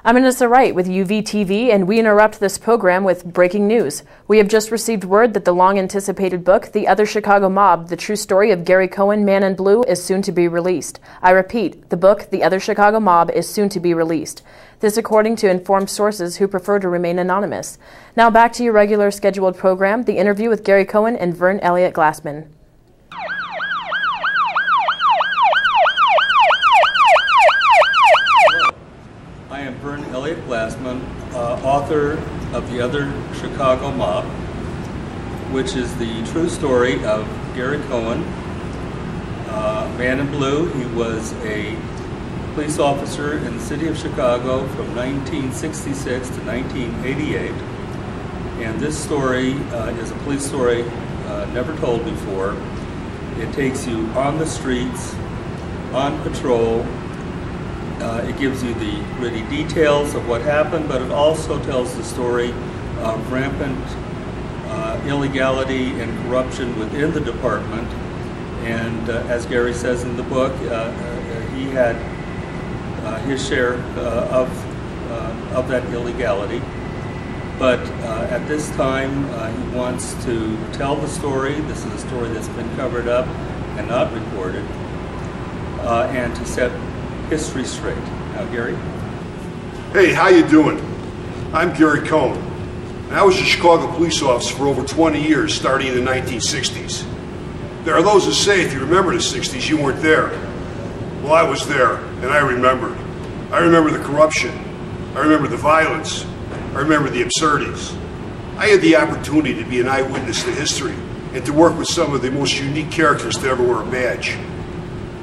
I'm Anissa Wright with UVTV, and we interrupt this program with breaking news. We have just received word that the long-anticipated book, The Other Chicago Mob, the true story of Gary Cohen, Man in Blue, is soon to be released. I repeat, the book, The Other Chicago Mob, is soon to be released. This according to informed sources who prefer to remain anonymous. Now back to your regular scheduled program, the interview with Gary Cohen and Verne Elliot Glassman. I am Verne Elliot Glassman, author of The Other Chicago Mob, which is the true story of Gary Cohen, Man in Blue. He was a police officer in the city of Chicago from 1966 to 1988. And this story is a police story never told before. It takes you on the streets, on patrol. It gives you the gritty details of what happened, but it also tells the story of rampant illegality and corruption within the department. And as Gary says in the book, he had his share of that illegality. But at this time, he wants to tell the story. This is a story that's been covered up and not recorded, and to set history straight. Now, Gary? Hey, how you doing? I'm Gary Cohen, and I was a Chicago police officer for over 20 years, starting in the 1960s. There are those who say if you remember the 60s, you weren't there. Well, I was there, and I remembered. I remember the corruption. I remember the violence. I remember the absurdities. I had the opportunity to be an eyewitness to history and to work with some of the most unique characters to ever wear a badge.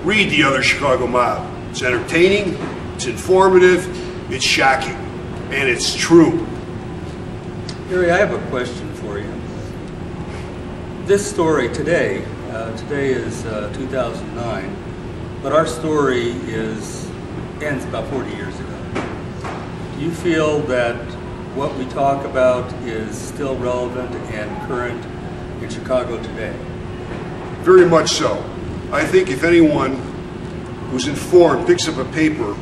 Read The Other Chicago Mob. It's entertaining, it's informative, it's shocking, and it's true. Gary, I have a question for you. This story today, today is 2009, but our story ends about 40 years ago. Do you feel that what we talk about is still relevant and current in Chicago today? Very much so. I think if anyone who's informed picks up a paper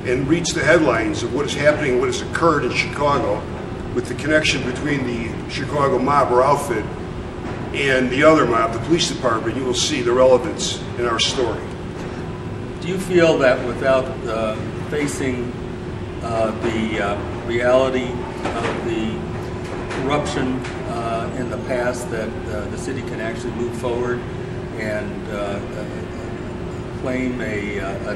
and reads the headlines of what is happening, what has occurred in Chicago, with the connection between the Chicago mob or outfit and the other mob, the police department, you will see the relevance in our story. Do you feel that without facing the reality of the corruption in the past, that the city can actually move forward and claim a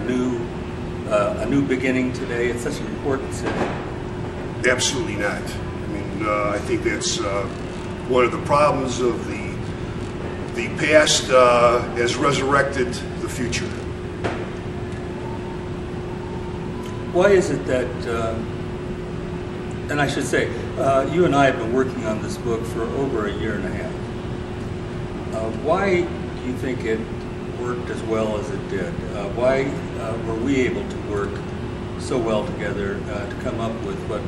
new beginning today? It's such an important city. Absolutely not. I mean, I think that's one of the problems of the past has resurrected the future. Why is it that, and I should say, you and I have been working on this book for over a year and a half. Why do you think it worked as well as it did? Why were we able to work so well together to come up with what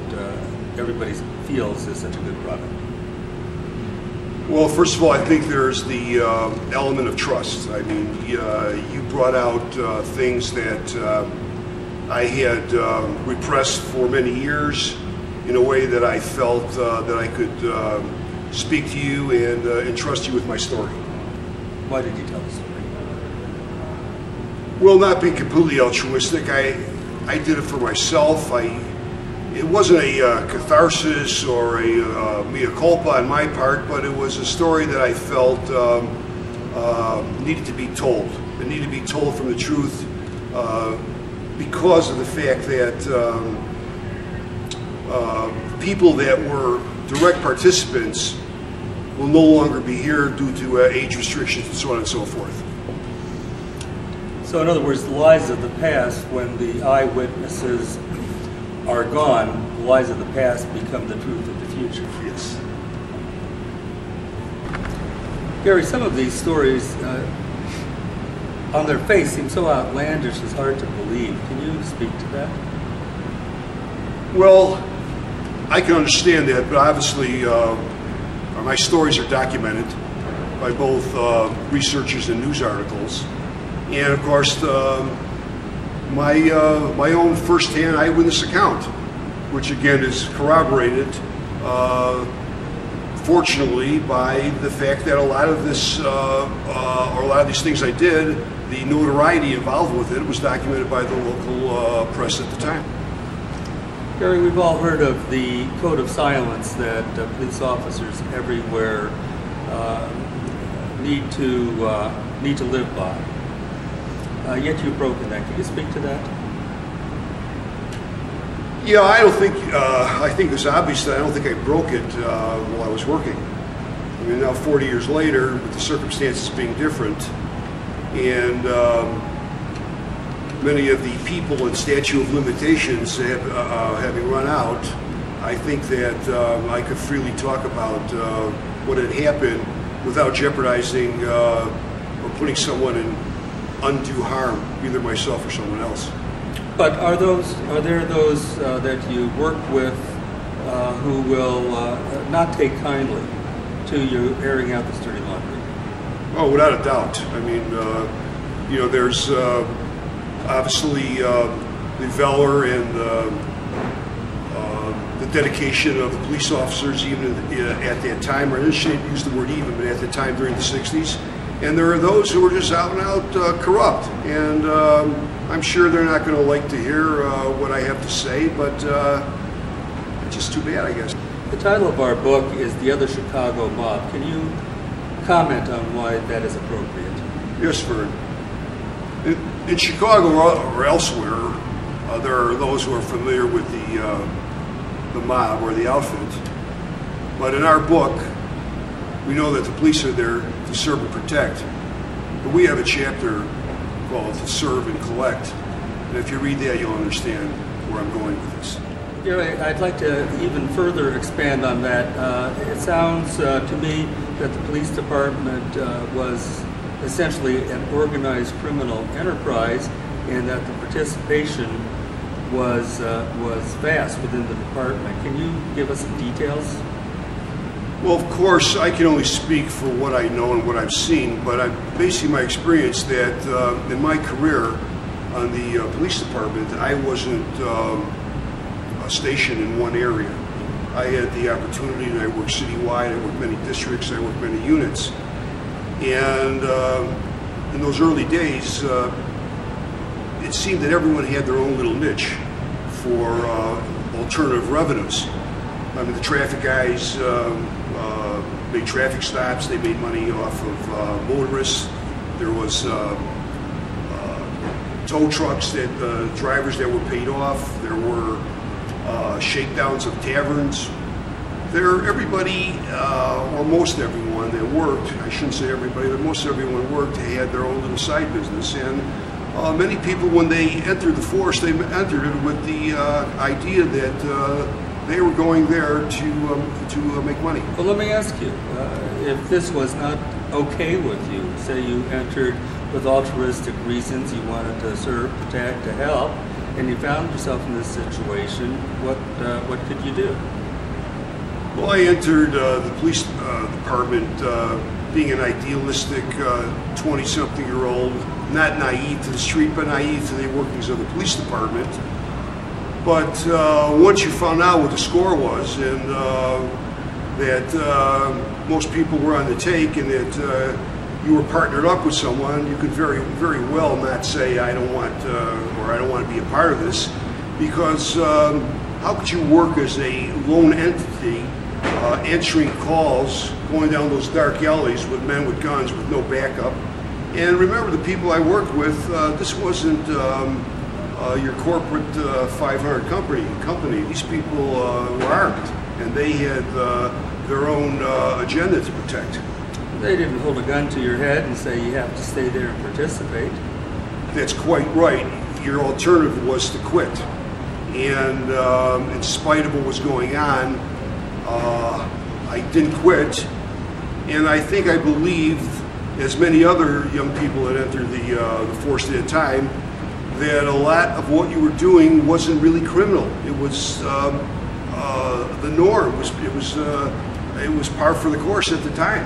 everybody feels is such a good product? Well, first of all, I think there's the element of trust. I mean, you brought out things that I had repressed for many years in a way that I felt that I could speak to you and entrust you with my story. Why did you tell the story? Well, not being completely altruistic. I did it for myself. It wasn't a catharsis or a mea culpa on my part, but it was a story that I felt needed to be told. It needed to be told from the truth because of the fact that people that were direct participants will no longer be here due to age restrictions and so on and so forth. So in other words, the lies of the past, when the eyewitnesses are gone, the lies of the past become the truth of the future. Yes. Gary, some of these stories on their face seem so outlandish it's hard to believe. Can you speak to that? Well, I can understand that, but obviously my stories are documented by both researchers and news articles. And of course, my own first-hand eyewitness account. which again is corroborated, fortunately, by the fact that a lot of this, or a lot of these things I did, the notoriety involved with it was documented by the local press at the time. Gary, we've all heard of the code of silence that police officers everywhere need to live by. Yet you've broken that. Can you speak to that? Yeah, I don't think, I think it's obvious that I don't think I broke it while I was working. I mean, now 40 years later, with the circumstances being different, and many of the people and statute of limitations having run out, I think that I could freely talk about what had happened without jeopardizing or putting someone in undue harm, either myself or someone else. But are there those that you work with who will not take kindly to you airing out this dirty laundry? Oh, without a doubt. I mean, you know, there's obviously the valor and the dedication of the police officers, even at that time, or I shouldn't use the word even, but at the time during the 60s. And there are those who are just out and out corrupt. And I'm sure they're not going to like to hear what I have to say, but it's just too bad, I guess. The title of our book is The Other Chicago Mob. Can you comment on why that is appropriate? Yes, Verne. In Chicago or elsewhere, there are those who are familiar with the mob or the outfit. But in our book, we know that the police are there to serve and protect. But we have a chapter called To Serve and Collect. And if you read that, you'll understand where I'm going with this. Gary, I'd like to even further expand on that. It sounds to me that the police department was essentially an organized criminal enterprise, and that the participation was vast within the department. Can you give us some details? Well, of course, I can only speak for what I know and what I've seen, but I'm basing my experience that in my career on the police department, I wasn't stationed in one area. I had the opportunity, and I worked citywide, I worked many districts, I worked many units. And in those early days, it seemed that everyone had their own little niche for alternative revenues. I mean, the traffic guys made traffic stops. They made money off of motorists. There was tow trucks that drivers that were paid off. There were shakedowns of taverns. Everybody, or most everyone that worked, I shouldn't say everybody, but most everyone worked, had their own little side business. And many people, when they entered the force, they entered it with the idea that they were going there to make money. Well, let me ask you, if this was not okay with you, say you entered with altruistic reasons, you wanted to serve, protect, to help, and you found yourself in this situation, what could you do? Well, I entered the police department being an idealistic 20-something-year-old, not naive to the street, but naive to the workings of the police department. But once you found out what the score was, and that most people were on the take, and that you were partnered up with someone, you could very, very well not say, I don't want, or I don't want to be a part of this, because how could you work as a lone entity, answering calls, going down those dark alleys with men with guns with no backup? And remember, the people I worked with, this wasn't your corporate 500 company. These people were armed, and they had their own agenda to protect. They didn't hold a gun to your head and say you have to stay there and participate. That's quite right. Your alternative was to quit. And in spite of what was going on, I didn't quit. And I think I believe, as many other young people that entered the force at that time, that a lot of what you were doing wasn't really criminal. It was the norm. It was par for the course at the time.